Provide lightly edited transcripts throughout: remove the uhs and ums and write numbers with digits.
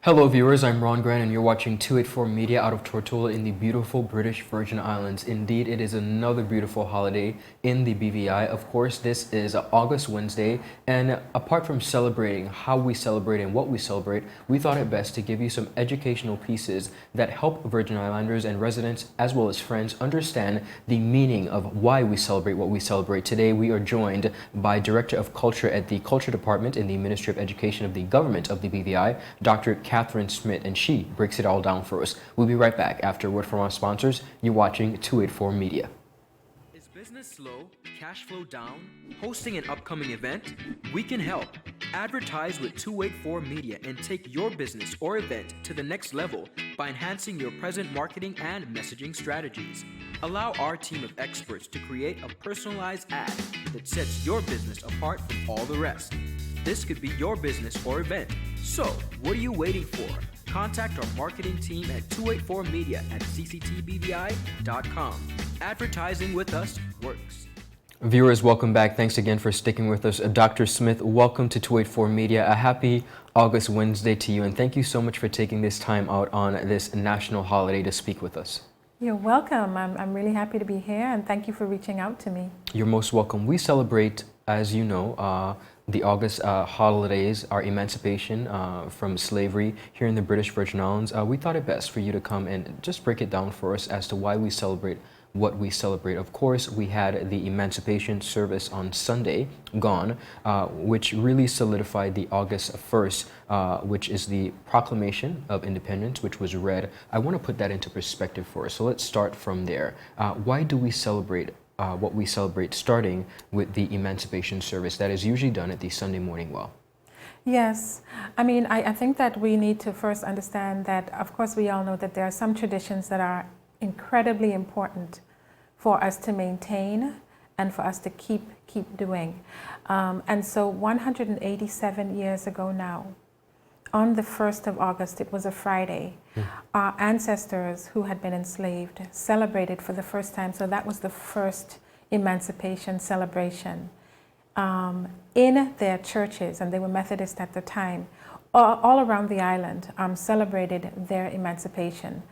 Hello viewers, I'm Ronn and you're watching 284 Media out of Tortola in the beautiful British Virgin Islands. Indeed, it is another beautiful holiday in the BVI. Of course, this is August Wednesday, and apart from celebrating how we celebrate and what we celebrate, we thought it best to give you some educational pieces that help Virgin Islanders and residents as well as friends understand the meaning of why we celebrate what we celebrate. Today, we are joined by Director of Culture at the Culture Department in the Ministry of Education of the Government of the BVI, Dr. Katherine Smith, and she breaks it all down for us. We'll be right back after a word from our sponsors. You're watching 284 Media. Is business slow? Cash flow down? Hosting an upcoming event? We can help. Advertise with 284 Media and take your business or event to the next level by enhancing your present marketing and messaging strategies. Allow our team of experts to create a personalized ad that sets your business apart from all the rest. This could be your business or event. So, what are you waiting for? Contact our marketing team at 284media@cctbvi.com. Advertising with us works. Viewers, welcome back. Thanks again for sticking with us. Dr. Smith, welcome to 284 Media. A happy August Wednesday to you, and thank you so much for taking this time out on this national holiday to speak with us. You're welcome. I'm really happy to be here, and thank you for reaching out to me. You're most welcome. We celebrate, as you know, the August holidays, our emancipation from slavery here in the British Virgin Islands. We thought it best for you to come and just break it down for us as to why we celebrate what we celebrate. Of course, we had the emancipation service on Sunday gone, which really solidified the August 1st, which is the Proclamation of Independence, which was read. I want to put that into perspective for us. So let's start from there. Why do we celebrate what we celebrate, starting with the emancipation service that is usually done at the Sunday morning well? Yes, I mean, I think that we need to first understand that, of course, we all know that there are some traditions that are incredibly important for us to maintain and for us to keep doing. And so 187 years ago now, on the 1st of August, it was a Friday, our ancestors who had been enslaved celebrated for the first time. So that was the first emancipation celebration in their churches, and they were Methodist at the time, all around the island, celebrated their emancipation.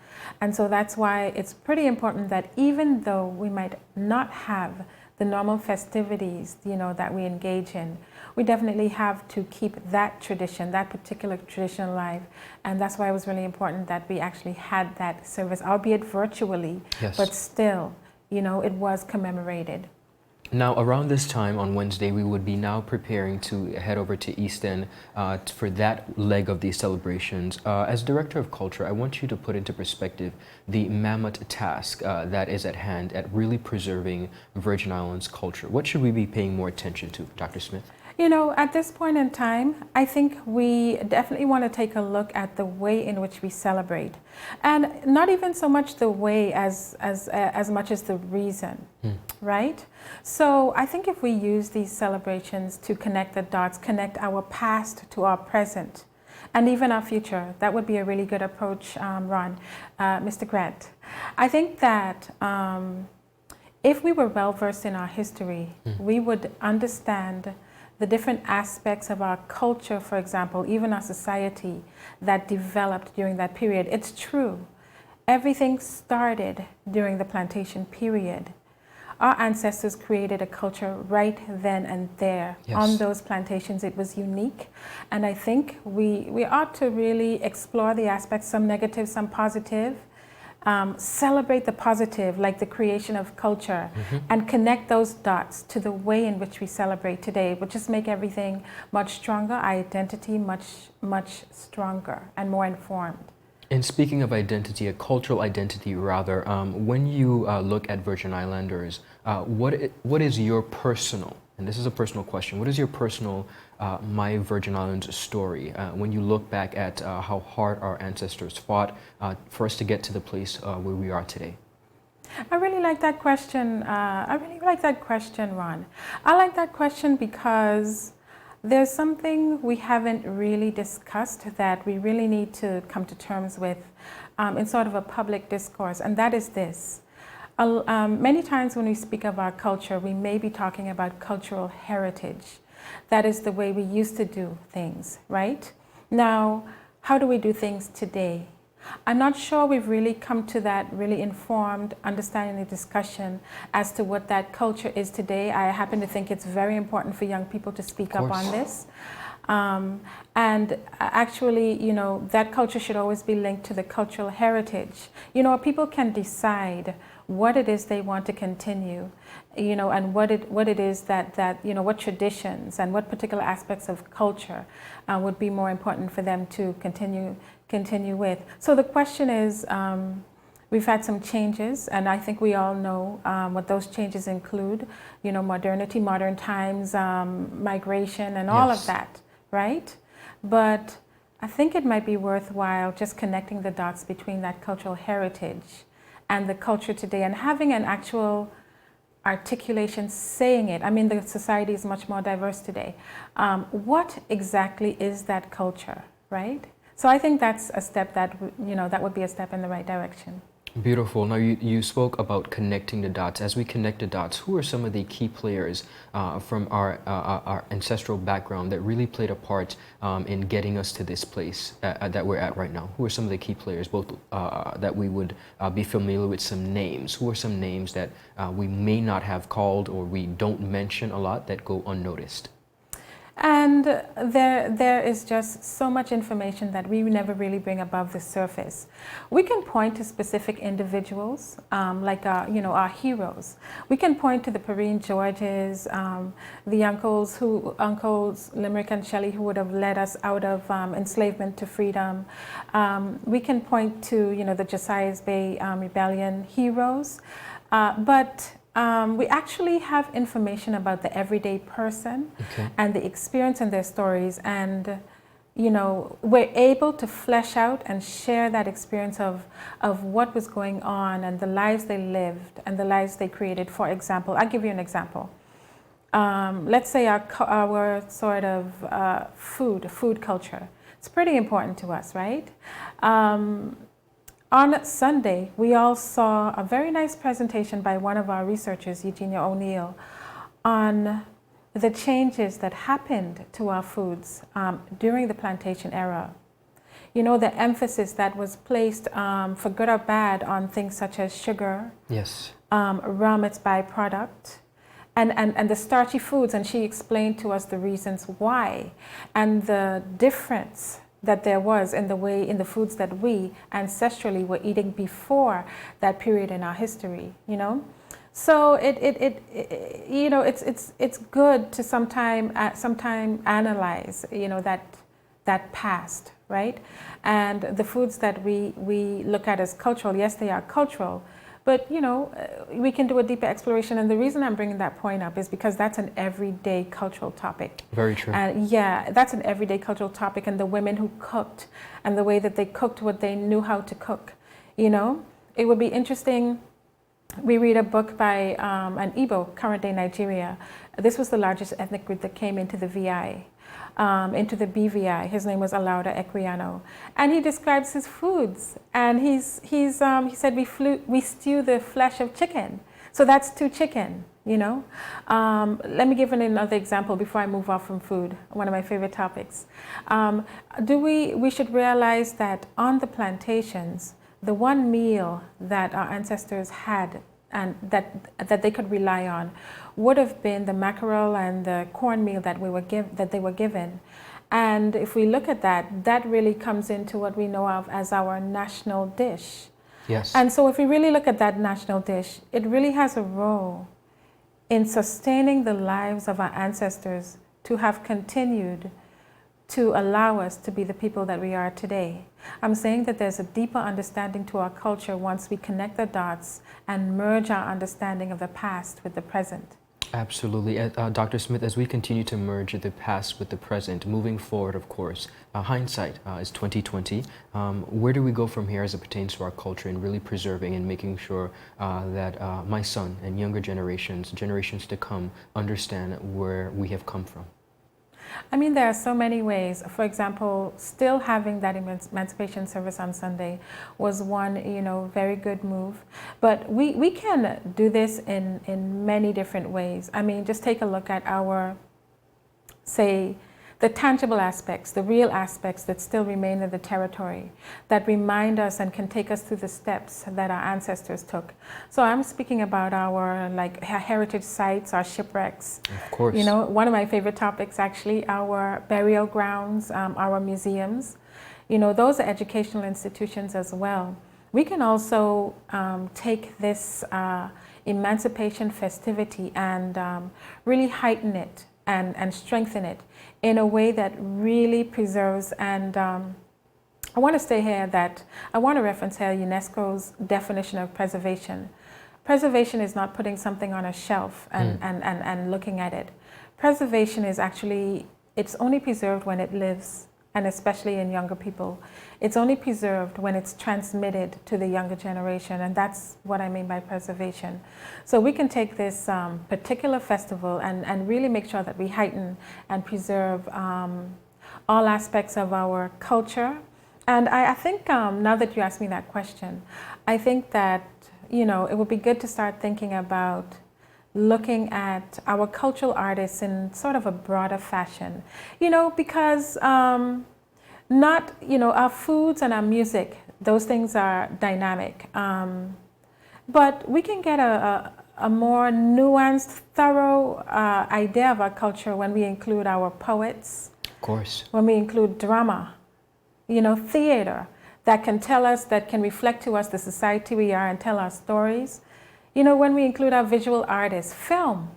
And so that's why it's pretty important that even though we might not have the normal festivities, that we engage in, we definitely have to keep that tradition, that particular tradition alive. And that's why it was really important that we actually had that service, albeit virtually, Yes. but still, it was commemorated. Now, around this time on Wednesday, we would be now preparing to head over to East End for that leg of these celebrations. As Director of Culture, I want you to put into perspective the mammoth task that is at hand at really preserving Virgin Islands culture. What should we be paying more attention to, Dr. Smith? At this point in time, I think we definitely want to take a look at the way in which we celebrate, and not even so much the way as much as the reason, right? So I think if we use these celebrations to connect the dots, connect our past to our present, and even our future, that would be a really good approach, Ron, Mr. Grant. I think that if we were well versed in our history, we would understand the different aspects of our culture, for example, even our society that developed during that period. It's true. Everything started during the plantation period. Our ancestors created a culture right then and there. Yes. On those plantations. It was unique. And I think we ought to really explore the aspects, some negative, some positive, celebrate the positive, like the creation of culture, and connect those dots to the way in which we celebrate today. It would just make everything much stronger, our identity much stronger and more informed. And speaking of identity, a cultural identity rather, when you look at Virgin Islanders, what is your personal, and this is a personal question, what is your personal My Virgin Islands story when you look back at how hard our ancestors fought for us to get to the place where we are today? I really like that question. Ron. I like that question because there's something we haven't really discussed that we really need to come to terms with in sort of a public discourse, and that is this. Many times when we speak of our culture, we may be talking about cultural heritage. That is the way we used to do things, right? Now, how do we do things today? I'm not sure we've really come to that really informed understanding and discussion as to what that culture is today. I happen to think it's very important for young people to speak up on this. And actually, you know, that culture should always be linked to the cultural heritage. You know, people can decide what it is they want to continue, you know, and what it is that you know, what traditions and what particular aspects of culture would be more important for them to continue with. So the question is, we've had some changes, and I think we all know what those changes include. You know, modernity, modern times, migration, and all of that, right? But I think it might be worthwhile just connecting the dots between that cultural heritage and the culture today, and having an actual articulation saying it. I mean, the society is much more diverse today. What exactly is that culture, right? So I think that's a step that, you know, that would be a step in the right direction. Beautiful. Now you spoke about connecting the dots. As we connect the dots, who are some of the key players from our ancestral background that really played a part in getting us to this place that we're at right now? Who are some of the key players, both that we would be familiar with some names? Who are some names that we may not have called or we don't mention a lot that go unnoticed? And there is just so much information that we never really bring above the surface. We can point to specific individuals, like you know, our heroes. We can point to the Perrine Georges, the uncles Limerick and Shelley, who would have led us out of enslavement to freedom. We can point to, you know, the Josiah's Bay Rebellion heroes, but we actually have information about the everyday person and the experience and their stories, and you know, we're able to flesh out and share that experience of what was going on and the lives they lived and the lives they created. For example, I'll give you an example. Let's say our sort of food culture. It's pretty important to us, right? On Sunday, we all saw a very nice presentation by one of our researchers, Eugenia O'Neill, on the changes that happened to our foods during the plantation era. You know, the emphasis that was placed, for good or bad, on things such as sugar, rum, its byproduct, and the starchy foods, and she explained to us the reasons why, and the difference that there was in the foods that we ancestrally were eating before that period in our history, you know. So you know, it's good to sometime analyze, you know, that past, right? And the foods that we look at as cultural, yes, they are cultural, but you know, we can do a deeper exploration. And the reason I'm bringing that point up is because that's an everyday cultural topic. Very true. Yeah, that's an everyday cultural topic, and the women who cooked and the way that they cooked what they knew how to cook. You know, it would be interesting. We read a book by an Igbo, current day Nigeria. This was the largest ethnic group that came into the VI. Into the BVI. His name was Alauda Equiano, and he describes his foods. And he said we stew the flesh of chicken, so that's stewed chicken. You know, let me give another example before I move off from food. One of my favorite topics. We should realize that on the plantations, the one meal that our ancestors had and that they could rely on would have been the mackerel and the cornmeal that they were given. And if we look at that, that really comes into what we know of as our national dish. Yes. And so if we really look at that national dish, it really has a role in sustaining the lives of our ancestors to have continued to allow us to be the people that we are today. I'm saying that there's a deeper understanding to our culture once we connect the dots and merge our understanding of the past with the present. Absolutely. Dr. Smith, as we continue to merge the past with the present, moving forward, of course, hindsight is 2020. Where do we go from here as it pertains to our culture and really preserving and making sure that my son and younger generations to come, understand where we have come from? I mean, there are so many ways. For example, still having that emancipation service on Sunday was one, you know, very good move. But we can do this in many different ways. I mean, just take a look at our, say, the tangible aspects, the real aspects that still remain in the territory, that remind us and can take us through the steps that our ancestors took. So I'm speaking about our heritage sites, our shipwrecks. Of course. You know, one of my favorite topics actually, our burial grounds, our museums. You know, those are educational institutions as well. We can also take this emancipation festivity and really heighten it and strengthen it in a way that really preserves. And I want to say here that I want to reference here UNESCO's definition of preservation. Preservation is not putting something on a shelf and looking at it. Preservation is actually, it's only preserved when it lives, and especially in younger people. It's only preserved when it's transmitted to the younger generation, and that's what I mean by preservation. So we can take this particular festival and really make sure that we heighten and preserve all aspects of our culture. And I think now that you asked me that question, I think that, you know, it would be good to start thinking about looking at our cultural artists in sort of a broader fashion, you know, because not, you know, our foods and our music, those things are dynamic. But we can get a more nuanced, thorough idea of our culture when we include our poets. Of course. When we include drama, you know, theater that can tell us, that can reflect to us the society we are and tell our stories. You know, when we include our visual artists, film.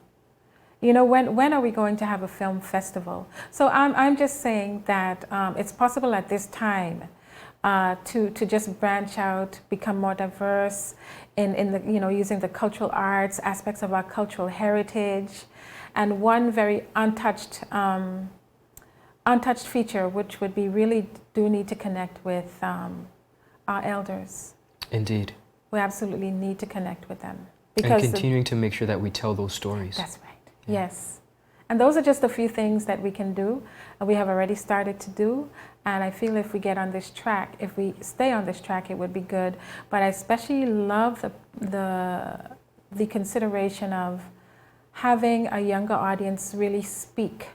You know, when are we going to have a film festival? So I'm just saying that it's possible at this time to just branch out, become more diverse in the, you know, using the cultural arts, aspects of our cultural heritage, and one very untouched feature, which would be really do need to connect with our elders. Indeed. We absolutely need to connect with them. And continuing to make sure that we tell those stories. That's right. Yes. And those are just a few things that we can do, and we have already started to do. And I feel if we get on this track, if we stay on this track, it would be good. But I especially love the consideration of having a younger audience really speak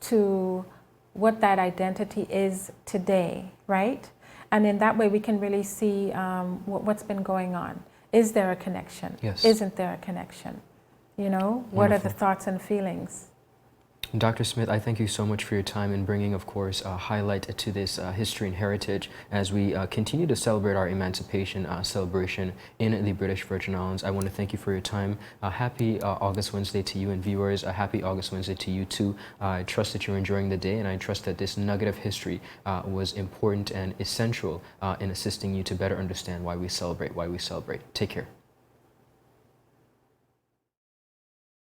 to what that identity is today, right? And in that way, we can really see what's been going on. Is there a connection? Yes. Isn't there a connection? You know, what are the thoughts and feelings? Dr. Smith, I thank you so much for your time in bringing, of course, a highlight to this history and heritage as we continue to celebrate our emancipation celebration in the British Virgin Islands. I want to thank you for your time. Happy August Wednesday to you and viewers. A happy August Wednesday to you too. I trust that you're enjoying the day, and I trust that this nugget of history was important and essential in assisting you to better understand why we celebrate. Take care.